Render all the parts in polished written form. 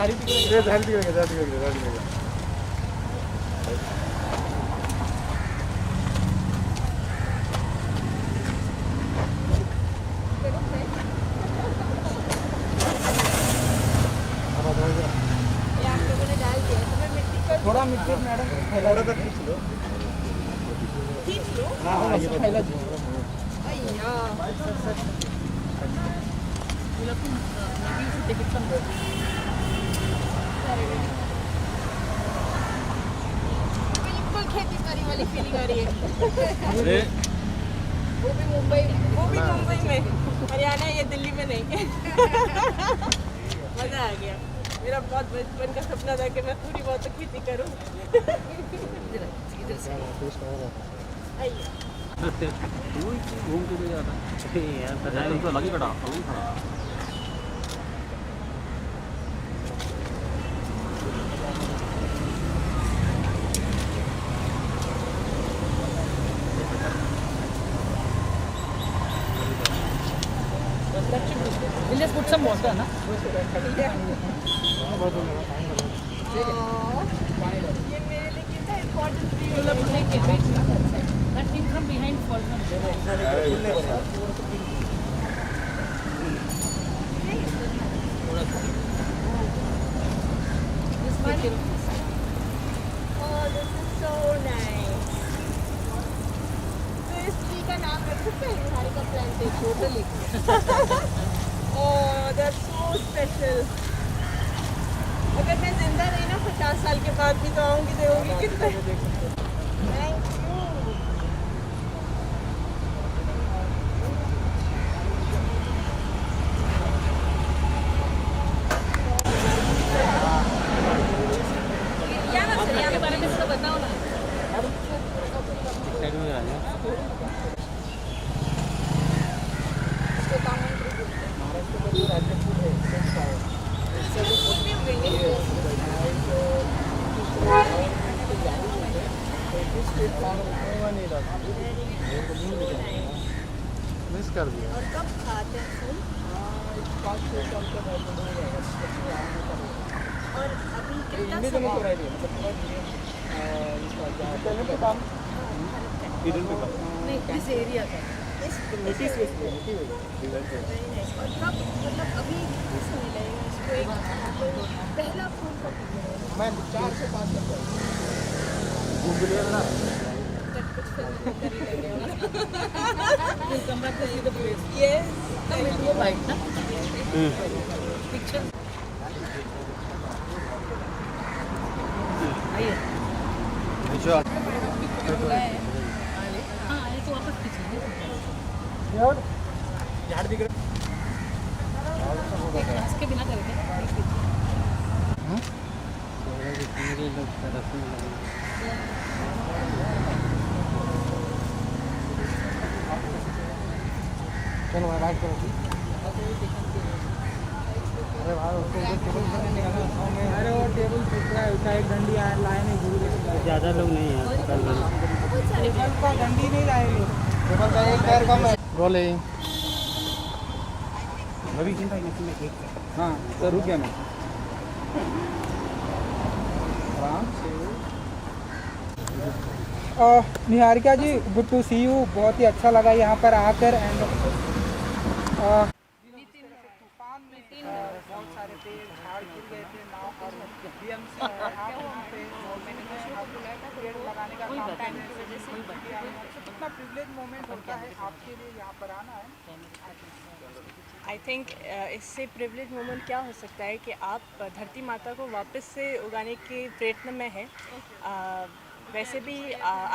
झाली तिकडे थोड़ा मिट्टी मैडम खींच लो फैला दो बिल्कुल खेती बाड़ी वाली फीलिंग आ रही है। वो भी मुंबई में, हरियाणा, ये दिल्ली में नहीं। मज़ा आ गया। मेरा बहुत बचपन का सपना था कि मैं पूरी बहुत खेती करूं। घूम के भी जाता यार तो लगी खड़ा We'll just put some water, na? ये मेरे लिए कितना important That came from behind falls. Oh, this is so nice. तो इस ट्री का नाम रख सकते हैं Niharika plantation? Totally. Oh, that's so special. अगर मैं जिंदा रही ना 50 साल के बाद भी तो आऊँगी, देखोगी कितने। Thank you. के बारे में थोड़ा बताओ ना। साइड में आ जाओ मिस कर दिया और कब खाते हैं फूल? और अभी कितना समय? नहीं, इस एरिया का। Very nice. और कब, मतलब अभी कितना समय लगेगा इसको एक पहला फूल कब? मैं 4 से 5 तक घूम के ना कुछ फिल्म में कर ही लगे हो। We'll come back to see the place. Yes. Come with your bike, na? Picture. आइए। अच्छा हाँ, आइए तो वापस खींचिए। झाड़ दिख रहा ग्लास के बिना करेंगे। मेरे लोग तरफ में चलो मैं राइट करो अरे भाई उसको टेबल पर निकालना अरे वो टेबल फेंक रहा है, उसका एक डंडी आया लाए नहीं गुरु के ज़्यादा लोग नहीं हैं टेबल का डंडी नहीं लाए लोग। टेबल का एक पैर कम है रोलिंग रवि चिंता नहीं एक हाँ तो रुक गया मैं आराम से। निहारिका जी, गुड टू सी यू। बहुत ही अच्छा लगा यहाँ पर आकर। एंड तूफान में बहुत सारे पेड़ झाड़ गिर गए थे नाव और BMC आप यहाँ पे मैंने पेड़ लगाने का काम टाइम की वजह से किया। कितना प्रिविलेज मोमेंट होता है आपके लिए यहाँ पर आना है। आई थिंक इससे प्रिविलेज मोमेंट क्या हो सकता है कि आप धरती माता को वापस से उगाने के प्रयत्न में हैं। वैसे भी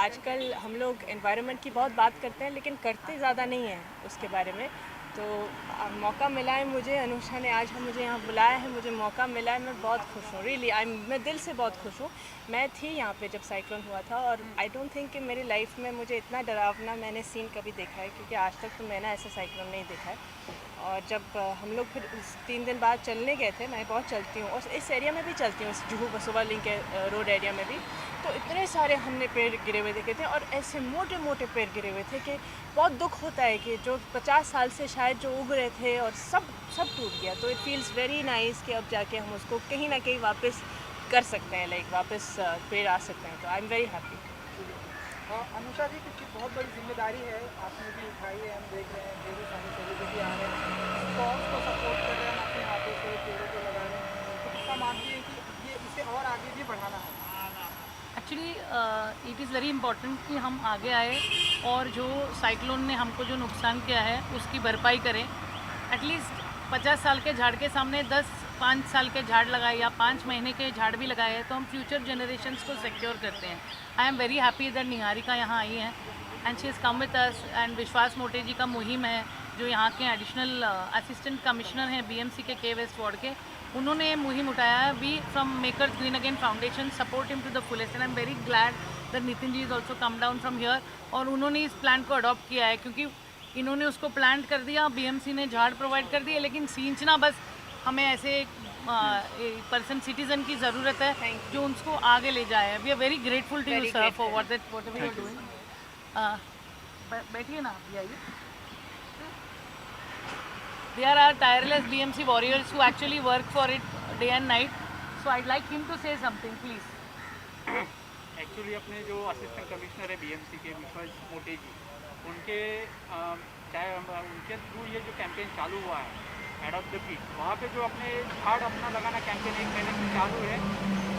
आजकल हम लोग एनवायरनमेंट की बहुत बात करते हैं लेकिन करते ज़्यादा नहीं हैं उसके बारे में। तो मौका मिला है मुझे, अनुषा ने आज मुझे यहाँ बुलाया है, मुझे मौका मिला है, मैं बहुत खुश हूँ। रियली मैं दिल से बहुत खुश हूँ। मैं थी यहाँ पे जब साइक्लोन हुआ था और आई डोंट थिंक कि मेरी लाइफ में मुझे इतना डरावना मैंने सीन कभी देखा है, क्योंकि आज तक तो मैंने ऐसा साइक्लोन नहीं देखा है। और जब हम लोग फिर 3 दिन बाद चलने गए थे, मैं बहुत चलती हूँ और इस एरिया में भी चलती हूँ, जुहू बसोवा लिंक रोड एरिया में भी, तो इतने सारे हमने पेड़ गिरे हुए देखे थे और ऐसे मोटे मोटे पेड़ गिरे हुए थे कि बहुत दुख होता है कि जो 50 साल से शायद शायद जो उग रहे थे और सब टूट गया। तो इट फील्स वेरी नाइस कि अब जाके हम उसको कहीं ना कहीं वापस कर सकते हैं, लाइक वापस पेड़ आ सकते हैं। तो I am very happy. Anusha ji, क्योंकि बहुत बड़ी जिम्मेदारी है आपने भी उठाई है, हम देख रहे हैं ढेरों सारे सेलिब्रिटी आ रहे हैं, कॉज को सपोर्ट कर रहे हैं, हम अपने हाथों से पेड़ों को लगा रहे हैं, तो कितना मानती है कि ये इसे और आगे भी बढ़ाना है? Actually it is very important कि हम आगे आए और जो साइक्लोन ने हमको जो नुकसान किया है उसकी भरपाई करें। एटलीस्ट 50 साल के झाड़ के सामने 5 साल के झाड़ लगाए या 5 महीने के झाड़ भी लगाए हैं तो हम फ्यूचर जनरेशन्स को सिक्योर करते हैं। I am very happy that Niharika यहाँ आई हैं and she is come with us. And Vishwas Mote ji का मुहिम है जो यहाँ के एडिशनल असिस्टेंट कमिश्नर हैं बीएमसी के वेस्ट वार्ड के, उन्होंने मुहिम उठाया है। We from makers green again foundation support him to the fullest and I am very glad that Nitin ji is also come down from here और उन्होंने इस प्लांट को अडॉप्ट किया है क्योंकि इन्होंने उसको प्लांट कर दिया, बीएमसी ने झाड़ प्रोवाइड कर दिए, लेकिन सींचना बस हमें ऐसे एक पर्सन सिटीजन की ज़रूरत है जो उसको आगे ले जाए। We are very grateful to you sir for whatever you are doing. बैठिए ना, आप आइए। They are our tireless BMC warriors who actually work for it day and night. So I'd like him to say something, please. Actually अपने जो assistant commissioner है BMC के विश्वास मोटे जी, उनके उनके थ्रू ये जो कैंपेन चालू हुआ है एडॉप्ट द पीस, वहाँ पे जो अपने झाड़ अपना लगाना कैंपेन 1 महीने से चालू है,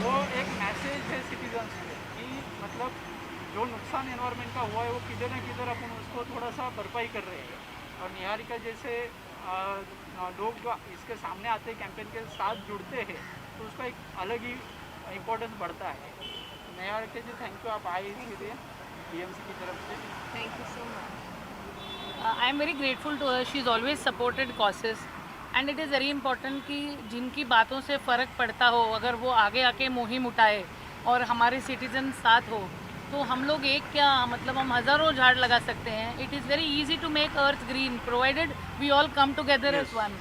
वो एक मैसेज है सिटीजन्स को कि मतलब जो नुकसान एनवायरनमेंट का हुआ है वो किधर न किधर अपन उसको थोड़ा सा भरपाई कर रहे हैं। और निहारिका जैसे लोग इसके सामने आते कैंपेन के साथ जुड़ते हैं तो उसका एक अलग ही इम्पोर्टेंस बढ़ता है। निहारिका जी, थैंक यू, आप आए इसलिए बीएमसी की तरफ से। Thank you so much. I am very grateful to her. She has always supported causes and it is very important कि जिनकी बातों से फ़र्क पड़ता हो अगर वो आगे आके मुहिम उठाए और हमारे सिटीजन साथ हो तो हम लोग एक क्या मतलब हम हज़ारों झाड़ लगा सकते हैं। It is very easy to make earth green provided we all come together as one.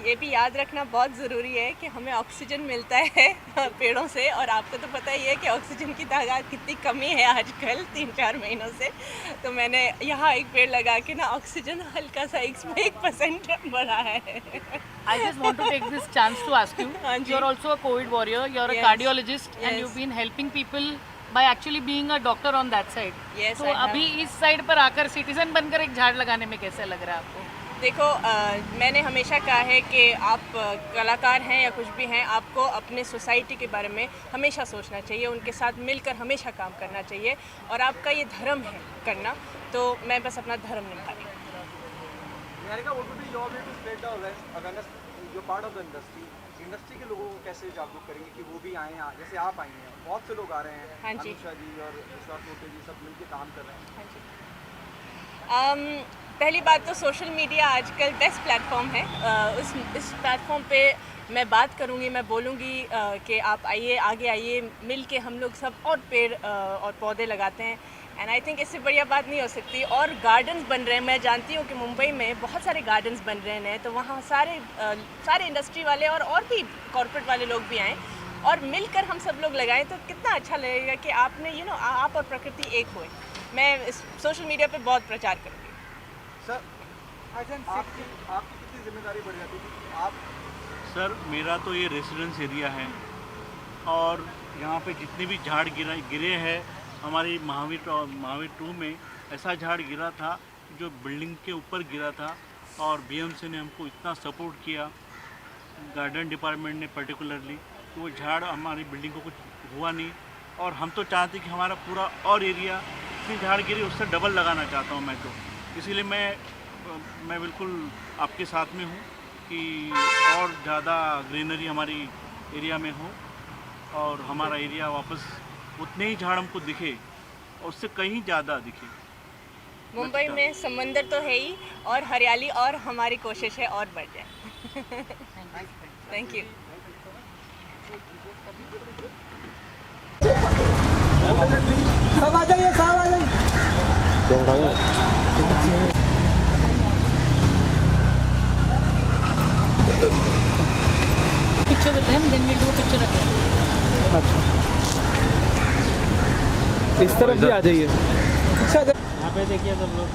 ये भी याद रखना बहुत ज़रूरी है कि हमें ऑक्सीजन मिलता है पेड़ों से, और आपको तो पता ही है कि ऑक्सीजन की तादाद कितनी कमी है आजकल 3-4 महीनों से। तो मैंने यहाँ एक पेड़ लगा के ना ऑक्सीजन हल्का सा इसमें 1% बढ़ा है। I just want to take this chance to ask you. You're also a COVID warrior. You're a cardiologist and you've been helping people by actually being a doctor on that side. Yes, तो अभी इस side पर आकर citizen बनकर एक झाड़ लगाने में कैसा लग रहा है आपको? देखो, मैंने हमेशा कहा है कि आप कलाकार हैं या कुछ भी हैं, आपको अपने सोसाइटी के बारे में हमेशा सोचना चाहिए, उनके साथ मिलकर हमेशा काम करना चाहिए और आपका ये धर्म है करना। तो मैं बस अपना धर्म निभा रही हूँ। Niharika, what would be your way to spread the awareness? You're part of the industry. Industry के लोगों को कैसे जागरूक करेंगे कि वो भी आए हैं, जैसे आप आई हैं, बहुत से लोग आ रहे हैं। हाँ जी। अनुषा जी और विश्वास मोटे जी सब मिलकर काम कर रहे हैं। हाँ जी। पहली बात तो सोशल मीडिया आजकल बेस्ट प्लेटफॉर्म है। इस प्लेटफॉर्म पे मैं बात करूँगी, मैं बोलूँगी कि आप आइए, आगे आइए, मिल के हम लोग सब और पेड़ और पौधे लगाते हैं। एंड आई थिंक इससे बढ़िया बात नहीं हो सकती। और गार्डन्स बन रहे हैं, मैं जानती हूँ कि मुंबई में बहुत सारे गार्डन्स बन रहे हैं, तो वहाँ सारे इंडस्ट्री वाले और भी कॉर्पोरेट वाले लोग भी आएँ और मिलकर हम सब लोग लगाएं तो कितना अच्छा लगेगा कि आपने आप और प्रकृति एक हुए। मैं इस सोशल मीडिया पे बहुत प्रचार करूँगी। सर, आपकी कितनी जिम्मेदारी बढ़ जाती है? आप सर, मेरा तो ये रेसिडेंस एरिया है और यहाँ पे जितने भी झाड़ गिरे हैं, हमारी महावीर 2 में ऐसा झाड़ गिरा था जो बिल्डिंग के ऊपर गिरा था और बीएमसी ने हमको इतना सपोर्ट किया, गार्डन डिपार्टमेंट ने पर्टिकुलरली, तो वो झाड़ हमारी बिल्डिंग को कुछ हुआ नहीं। और हम तो चाहते कि हमारा पूरा और एरिया जितनी झाड़ गिरी उससे डबल लगाना चाहता हूँ मैं तो। इसीलिए मैं बिल्कुल आपके साथ में हूँ कि और ज़्यादा ग्रीनरी हमारी एरिया में हो और हमारा एरिया वापस उतने ही झाड़ हमको दिखे और उससे कहीं ज़्यादा दिखे। मुंबई में समंदर तो है ही और हरियाली, और हमारी कोशिश है और बढ़ जाए। Thank you. सब आ जाइए, सब आ जाइए। Picture with them, then we'll do a picture again. अच्छा, इस तरफ भी आ जाइए। अच्छा, यहाँ पे देखिए सब लोग।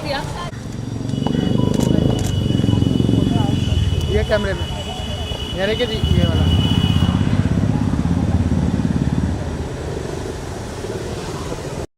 शुक्रिया। ये कैमरे में यानी कि ये वाला